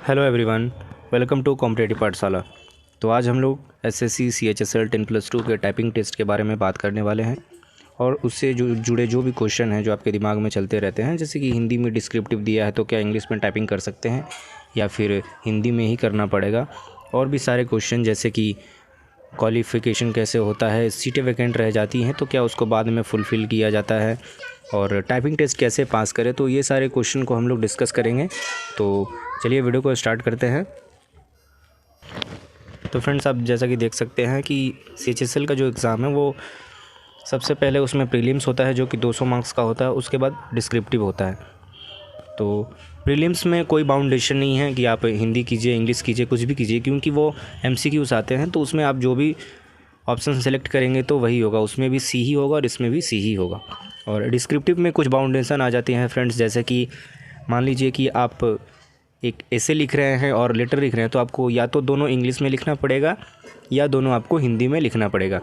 Hello everyone, welcome to competitive Pathshala. तो आज हम लोग एसएससी सीएचएसएल 10+2 के टाइपिंग टेस्ट के बारे में बात करने वाले हैं और उससे जुड़े जो भी क्वेश्चन हैं जो आपके दिमाग में चलते रहते हैं, जैसे कि हिंदी में डिस्क्रिप्टिव दिया है तो क्या इंग्लिश में टाइपिंग कर सकते हैं या फिर हिंदी में ही करना पड़ेगा, और भी सारे क्वेश्चन जैसे कि क्वालिफ़िकेशन कैसे होता है, सीटें वैकेंट रह जाती हैं तो क्या उसको बाद में फुलफ़िल किया जाता है, और टाइपिंग टेस्ट कैसे पास करें। तो ये सारे क्वेश्चन को हम लोग डिस्कस करेंगे। तो चलिए वीडियो को स्टार्ट करते हैं। तो फ्रेंड्स, आप जैसा कि देख सकते हैं कि सीएचएसएल का जो एग्ज़ाम है वो सबसे पहले उसमें प्रीलिम्स होता है जो कि 200 मार्क्स का होता है, उसके बाद डिस्क्रिप्टिव होता है। तो प्रीलिम्स में कोई बाउंडेशन नहीं है कि आप हिंदी कीजिए, इंग्लिश कीजिए, कुछ भी कीजिए, क्योंकि वो एमसीक्यूज़ आते हैं तो उसमें आप जो भी ऑप्शन सेलेक्ट करेंगे तो वही होगा, उसमें भी सी ही होगा और इसमें भी सी ही होगा। और डिस्क्रिप्टिव में कुछ बाउंडेशन आ जाती हैं फ्रेंड्स, जैसे कि मान लीजिए कि आप एक ऐसे लिख रहे हैं और लेटर लिख रहे हैं तो आपको या तो दोनों इंग्लिश में लिखना पड़ेगा या दोनों आपको हिंदी में लिखना पड़ेगा।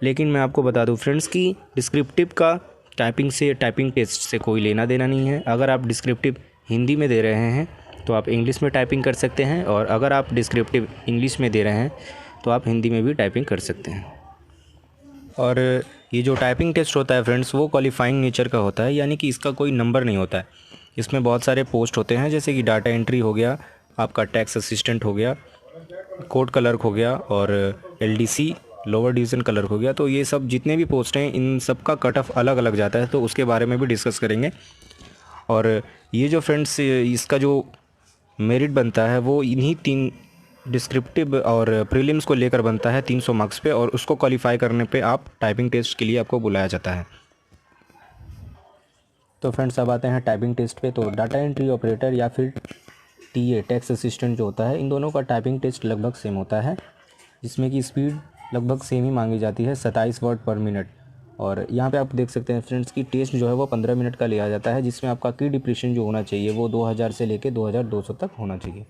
लेकिन मैं आपको बता दूं फ्रेंड्स कि डिस्क्रिप्टिव का टाइपिंग टेस्ट से कोई लेना देना नहीं है। अगर आप डिस्क्रिप्टिव हिंदी में दे रहे हैं तो आप इंग्लिश में टाइपिंग कर सकते हैं, और अगर आप डिस्क्रिप्टिव इंग्लिश में दे रहे हैं तो आप हिंदी में भी टाइपिंग कर सकते हैं। और ये जो टाइपिंग टेस्ट होता है फ्रेंड्स वो क्वालिफाइंग नेचर का होता है, यानी कि इसका कोई नंबर नहीं होता है। इसमें बहुत सारे पोस्ट होते हैं, जैसे कि डाटा एंट्री हो गया, आपका टैक्स असिस्टेंट हो गया, कोड क्लर्क हो गया, और एलडीसी लोअर डिवीज़न क्लर्क हो गया। तो ये सब जितने भी पोस्ट हैं इन सब का कट ऑफ अलग अलग जाता है, तो उसके बारे में भी डिस्कस करेंगे। और ये जो फ्रेंड्स इसका जो मेरिट बनता है वो इन्हीं 3 डिस्क्रिप्टिव और प्रीलिम्स को लेकर बनता है 300 मार्क्स पे, और उसको क्वालिफाई करने पे आप टाइपिंग टेस्ट के लिए आपको बुलाया जाता है। तो फ्रेंड्स, अब आते हैं टाइपिंग टेस्ट पे। तो डाटा एंट्री ऑपरेटर या फिर टीए टैक्स असिस्टेंट जो होता है, इन दोनों का टाइपिंग टेस्ट लगभग सेम होता है, जिसमें कि स्पीड लगभग सेम ही मांगी जाती है, 27 वर्ड पर मिनट। और यहाँ पे आप देख सकते हैं फ्रेंड्स की टेस्ट जो है वो 15 मिनट का लिया जाता है, जिसमें आपका की डिप्रेशन जो होना चाहिए वो 2000 से लेकर 2200 तक होना चाहिए।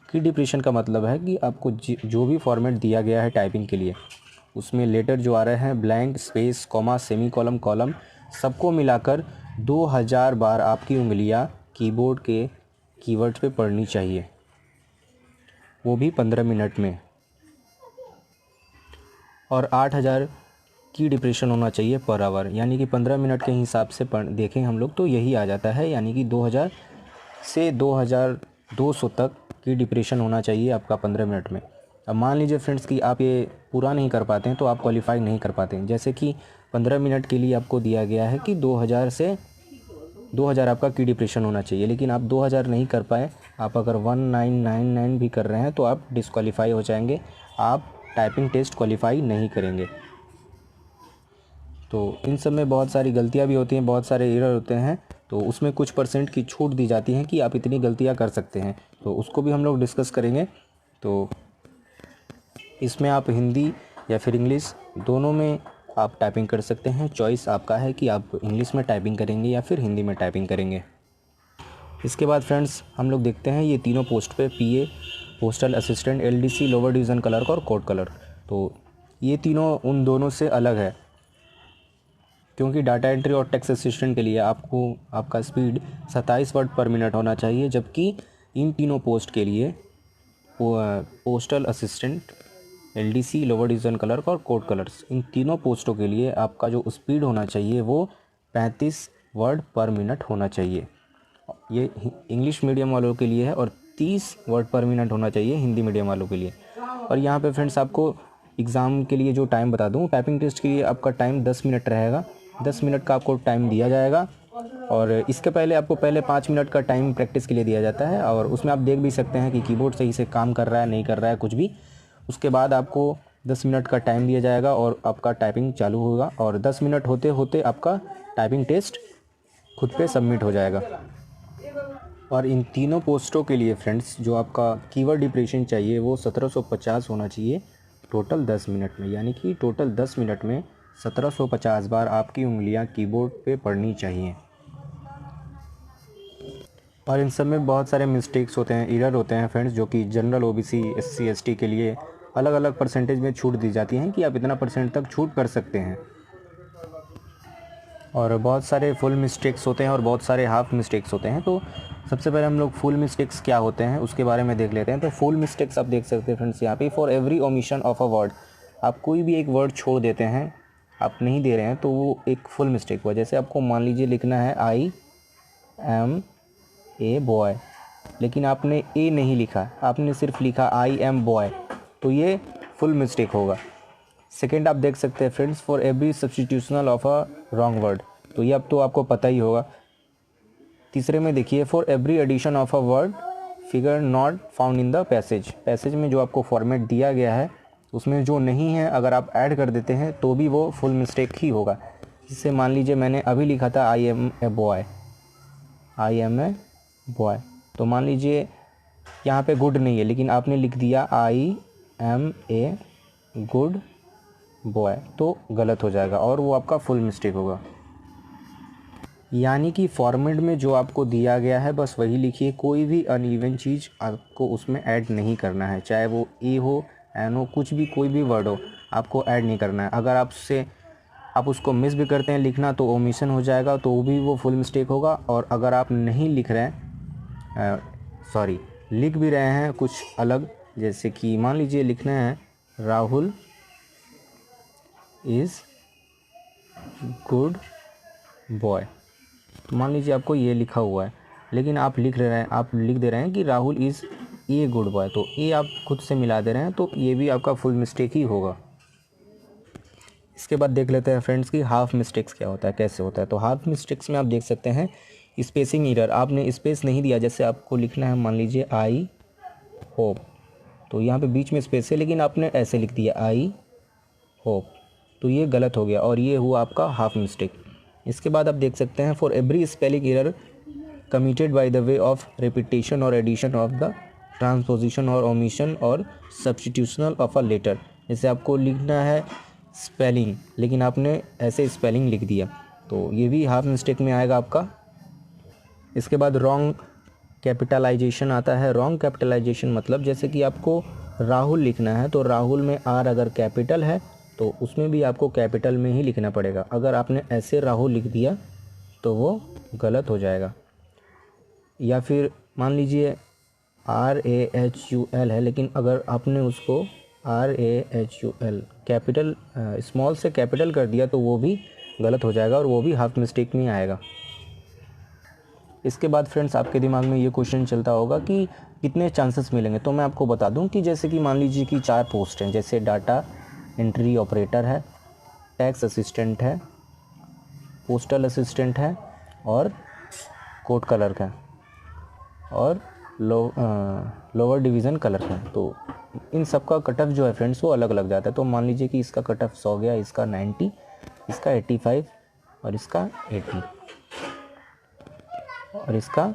की डिप्रेशन का मतलब है कि आपको जो भी फॉर्मेट दिया गया है टाइपिंग के लिए, उसमें लेटर जो आ रहे हैं, blank, space, comma, semi column, column, सबको मिलाकर 2000 बार आपकी उंगलियां कीबोर्ड के कीवर्ड पे पढ़नी चाहिए, वो भी 15 मिनट में। और 8000 की डिप्रेशन होना चाहिए पर आवर, यानी कि 15 मिनट के हिसाब से देखें हम लोग तो यही आ जाता है, यानी कि 2000 से 2200 तक की डिप्रेशन होना चाहिए आपका 15 मिनट में। अब मान लीजिए फ्रेंड्स कि आप ये पूरा नहीं कर पाते हैं तो आप क्वालिफाई नहीं कर पाते हैं। जैसे कि 15 मिनट के लिए आपको दिया गया है कि 2000 आपका की डिप्रेशन होना चाहिए, लेकिन आप 2000 नहीं कर पाए, आप अगर 1999 भी कर रहे हैं तो आप डिस्क्वालीफाई हो जाएंगे, आप टाइपिंग टेस्ट क्वालिफाई नहीं करेंगे। तो इन सब में बहुत सारी गलतियां भी होती हैं, बहुत सारे एरर होते हैं, तो उसमें कुछ % की छूट दी जाती है कि आप इतनी गलतियां कर सकते हैं, तो उसको भी हम लोग डिस्कस करेंगे। तो इसमें आप हिंदी या फिर इंग्लिश दोनों में आप टाइपिंग कर सकते हैं, चॉइस आपका है कि आप इंग्लिश में टाइपिंग करेंगे या फिर हिंदी में टाइपिंग करेंगे। इसके बाद फ्रेंड्स हम लोग देखते हैं ये तीनों पोस्ट पे, PA postal assistant, LDC lower division clerk और कोड क्लर्क। तो ये तीनों उन दोनों से अलग है, क्योंकि डाटा एंट्री और टैक्स असिस्टेंट के लिए आपका स्पीड 27 वर्ड पर मिनट होना चाहिए, जबकि इन तीनों पोस्ट के लिए postal assistant, LDC lower division clerk और कोड क्लर्क, इन तीनों पोस्टों के लिए आपका जो स्पीड होना चाहिए वो 35 वर्ड पर मिनट होना चाहिए। ये इंग्लिश मीडियम वालों के लिए है, और 30 वर्ड पर मिनट होना चाहिए हिंदी मीडियम वालों के लिए। और यहाँ पे फ्रेंड्स आपको एग्ज़ाम के लिए जो टाइम बता दूँ, टाइपिंग टेस्ट के लिए आपका टाइम 10 मिनट रहेगा, 10 मिनट का आपको टाइम दिया जाएगा। और इसके पहले आपको 5 मिनट का टाइम प्रैक्टिस के लिए दिया जाता है, और उसमें आप देख भी सकते हैं कि कीबोर्ड सही से काम कर रहा है नहीं कर रहा है कुछ भी। उसके बाद आपको 10 मिनट का टाइम दिया जाएगा और आपका टाइपिंग चालू होगा, और 10 मिनट होते होते आपका टाइपिंग टेस्ट खुद पे सबमिट हो जाएगा। और इन तीनों पोस्टों के लिए फ्रेंड्स जो आपका कीवर्ड डिप्रेशन चाहिए वो 1750 होना चाहिए टोटल 10 मिनट में, यानी कि टोटल 10 मिनट में 1750 बार आपकी उंगलियां कीबोर्ड पे पढ़नी चाहिए। और इन सब में बहुत सारे मिस्टेक्स होते हैं, एरर होते हैं फ्रेंड्स, जो कि जनरल, ओबीसी, एससी, एसटी के लिए अलग अलग परसेंटेज में छूट दी जाती हैं कि आप इतना % तक छूट कर सकते हैं। और बहुत सारे फुल मिस्टेक्स होते हैं और बहुत सारे हाफ मिस्टेक्स होते हैं। तो सबसे पहले हम लोग फुल मिस्टेक्स क्या होते हैं उसके बारे में देख लेते हैं। तो फुल मिस्टेक्स आप देख सकते हैं फ्रेंड्स यहाँ पे, for every omission of a word, आप कोई भी एक वर्ड छोड़ देते हैं, आप नहीं दे रहे हैं, तो वो एक फुल मिस्टेक हुआ। जैसे आपको मान लीजिए लिखना है आई एम ए बॉय, लेकिन आपने ए नहीं लिखा, आपने सिर्फ लिखा आई एम बॉय, तो ये फुल मिस्टेक होगा। सेकेंड आप देख सकते हैं friends, for every substitutional of a wrong word, तो ये अब तो आपको पता ही होगा। तीसरे में देखिए, for every addition of a word figure not found in the passage, passage में जो आपको फॉर्मेट दिया गया है उसमें जो नहीं है अगर आप ऐड कर देते हैं तो भी वो फुल मिस्टेक ही होगा। जिससे मान लीजिए मैंने अभी लिखा था I am a boy, I am a boy, तो मान लीजिए यहाँ पे गुड नहीं है, लेकिन आपने लिख दिया I am a good boy, तो गलत हो जाएगा और वो आपका फुल मिस्टेक होगा। यानी कि फॉर्मेट में जो आपको दिया गया है बस वही लिखिए, कोई भी अनइवन चीज़ आपको उसमें ऐड नहीं करना है, चाहे वो ए हो एन हो, कुछ भी कोई भी वर्ड हो आपको ऐड नहीं करना है। अगर आप उसको मिस भी करते हैं लिखना तो ओमिशन हो जाएगा, तो भी वो फुल मिस्टेक होगा। और अगर आप नहीं लिख रहे हैं, लिख भी रहे हैं कुछ अलग, जैसे कि मान लीजिए लिखना है राहुल इज़ गुड बॉय, तो मान लीजिए आपको ये लिखा हुआ है, लेकिन आप लिख दे रहे हैं कि Rahul is a good boy, तो ए आप खुद से मिला दे रहे हैं, तो ये भी आपका फुल मिस्टेक ही होगा। इसके बाद देख लेते हैं फ्रेंड्स कि हाफ मिस्टेक्स क्या होता है, कैसे होता है। तो हाफ मिस्टेक्स में आप देख सकते हैं स्पेसिंग एरर, आपने स्पेस नहीं दिया, जैसे आपको लिखना है मान लीजिए आई होप, तो यहाँ पे बीच में स्पेस है लेकिन आपने ऐसे लिख दिया आई होप, तो ये गलत हो गया और ये हुआ आपका हाफ मिस्टेक। इसके बाद आप देख सकते हैं for every spelling error committed by the way of repetition और एडिशन ऑफ द ट्रांसपोजिशन और ओमिशन और सब्स्टिट्यूशनल ऑफ अ लेटर, जैसे आपको लिखना है स्पेलिंग लेकिन आपने ऐसे स्पेलिंग लिख दिया, तो ये भी हाफ मिस्टेक में आएगा आपका। इसके बाद रॉन्ग कैपिटलाइजेशन आता है। रॉन्ग कैपिटलाइजेशन मतलब जैसे कि आपको राहुल लिखना है, तो राहुल में आर अगर कैपिटल है तो उसमें भी आपको कैपिटल में ही लिखना पड़ेगा। अगर आपने ऐसे राहुल लिख दिया तो वो गलत हो जाएगा। या फिर मान लीजिए RAHUL है, लेकिन अगर आपने उसको RAHUL कैपिटल स्मॉल से कैपिटल कर दिया तो वो भी गलत हो जाएगा और वो भी हाफ मिस्टेक में आएगा। इसके बाद फ्रेंड्स आपके दिमाग में ये क्वेश्चन चलता होगा कि कितने चांसेस मिलेंगे, तो मैं आपको बता दूं कि जैसे कि मान लीजिए कि 4 पोस्ट हैं, जैसे डाटा एंट्री ऑपरेटर है, टैक्स असिस्टेंट है, पोस्टल असिस्टेंट है और कोड क्लर्क है और लोअर डिवीज़न क्लर्क है। तो इन सब का कट ऑफ जो है फ्रेंड्स वो अलग अलग जाता है। तो मान लीजिए कि इसका कट ऑफ 100 गया, इसका 90, इसका 85 और इसका 80 और इसका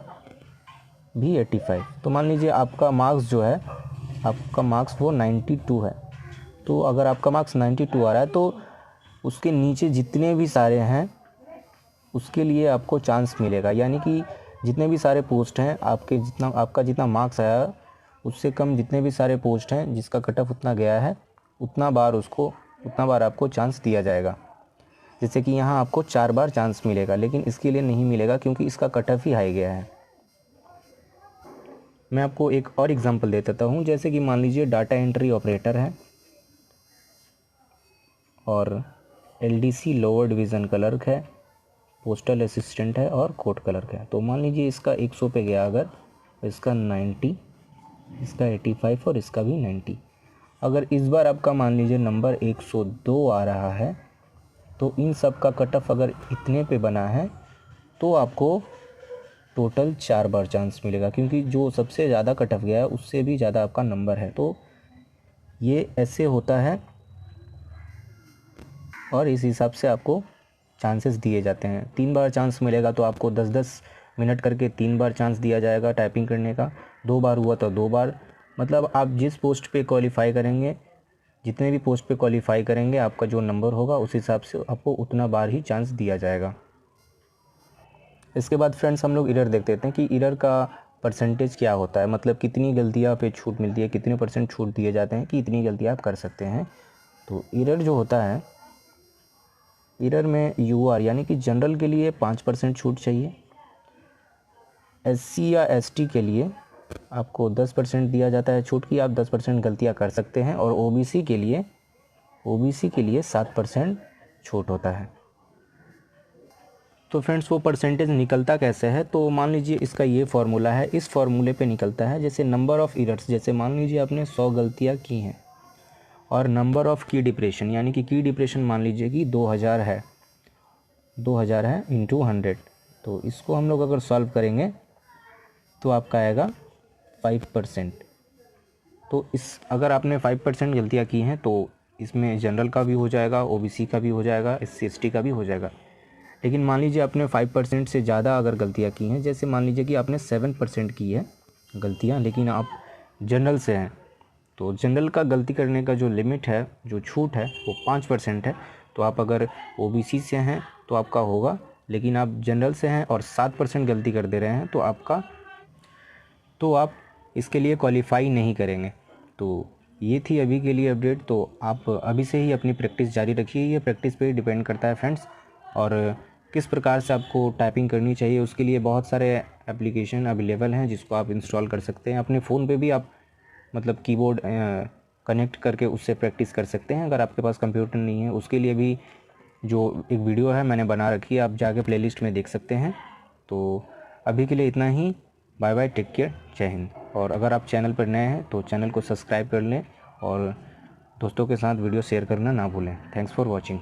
भी 85। तो मान लीजिए आपका मार्क्स जो है, आपका मार्क्स वो 92 है। तो अगर आपका मार्क्स 92 आ रहा है तो उसके नीचे जितने भी सारे हैं उसके लिए आपको चांस मिलेगा। यानी कि जितने भी सारे पोस्ट हैं आपका जितना मार्क्स आया उससे कम जितने भी सारे पोस्ट हैं जिसका कट ऑफ उतना गया है उतना बार आपको चांस दिया जाएगा। जैसे कि यहाँ आपको 4 बार चांस मिलेगा, लेकिन इसके लिए नहीं मिलेगा क्योंकि इसका कट ऑफ ही हाई गया है। मैं आपको एक और एग्जांपल दे देता हूँ। जैसे कि मान लीजिए डाटा एंट्री ऑपरेटर है और LDC लोअर डिवीज़न क्लर्क है, पोस्टल असिस्टेंट है और कोड क्लर्क है। तो मान लीजिए इसका 100 पे गया अगर, इसका 90, इसका 85 और इसका भी 90। अगर इस बार आपका मान लीजिए नंबर 102 आ रहा है तो इन सब का कट ऑफ अगर इतने पे बना है तो आपको टोटल 4 बार चांस मिलेगा, क्योंकि जो सबसे ज़्यादा कट ऑफ गया है उससे भी ज़्यादा आपका नंबर है। तो ये ऐसे होता है और इस हिसाब से आपको चांसेस दिए जाते हैं। 3 बार चांस मिलेगा तो आपको 10-10 मिनट करके 3 बार चांस दिया जाएगा टाइपिंग करने का। 2 बार हुआ तो 2 बार, मतलब आप जिस पोस्ट पे क्वालिफ़ाई करेंगे, जितने भी पोस्ट पे क्वालिफ़ाई करेंगे आपका जो नंबर होगा उस हिसाब से आपको उतना बार ही चांस दिया जाएगा। इसके बाद फ्रेंड्स हम लोग एरर देख लेते हैं कि एरर का परसेंटेज क्या होता है, मतलब कितनी गलतियाँ पे छूट मिलती है, कितने % छूट दिए जाते हैं कि इतनी गलतियाँ आप कर सकते हैं। तो एरर जो होता है ईरर में यूआर यानी कि जनरल के लिए 5% छूट चाहिए, एससी या एसटी के लिए आपको 10% दिया जाता है छूट की, आप 10% गलतियां कर सकते हैं, और ओबीसी के लिए 7% छूट होता है। तो फ्रेंड्स वो परसेंटेज निकलता कैसे है, तो मान लीजिए इसका ये फार्मूला है, इस फार्मूले पे निकलता है। जैसे नंबर ऑफ़ एरर्स, जैसे मान लीजिए आपने 100 गलतियाँ की हैं, और नंबर ऑफ़ की डिप्रेशन यानी कि की डिप्रेशन मान लीजिए कि 2000 है इंटू 100, तो इसको हम लोग अगर सॉल्व करेंगे तो आपका आएगा 5%। तो इस अगर आपने 5% गलतियाँ की हैं तो इसमें जनरल का भी हो जाएगा, ओबीसी का भी हो जाएगा, एससी एसटी का भी हो जाएगा। लेकिन मान लीजिए आपने 5% से ज़्यादा अगर गलतियाँ की हैं, जैसे मान लीजिए कि आपने 7% की है गलतियाँ, लेकिन आप जनरल से हैं, तो जनरल का गलती करने का जो लिमिट है, जो छूट है वो 5% है। तो आप अगर ओबीसी से हैं तो आपका होगा, लेकिन आप जनरल से हैं और 7% गलती कर दे रहे हैं तो आप इसके लिए क्वालिफाई नहीं करेंगे। तो ये थी अभी के लिए अपडेट। तो आप अभी से ही अपनी प्रैक्टिस जारी रखिए, ये प्रैक्टिस पे डिपेंड करता है फ्रेंड्स। और किस प्रकार से आपको टाइपिंग करनी चाहिए, उसके लिए बहुत सारे एप्लीकेशन अवेलेबल हैं जिसको आप इंस्टॉल कर सकते हैं। अपने फ़ोन पे भी आप मतलब कीबोर्ड कनेक्ट करके उससे प्रैक्टिस कर सकते हैं। अगर आपके पास कंप्यूटर नहीं है, उसके लिए भी जो एक वीडियो है मैंने बना रखी है, आप जाके प्लेलिस्ट में देख सकते हैं। तो अभी के लिए इतना ही। बाय बाय, टेक केयर, जय हिंद। और अगर आप चैनल पर नए हैं तो चैनल को सब्सक्राइब कर लें और दोस्तों के साथ वीडियो शेयर करना ना भूलें। Thanks for watching.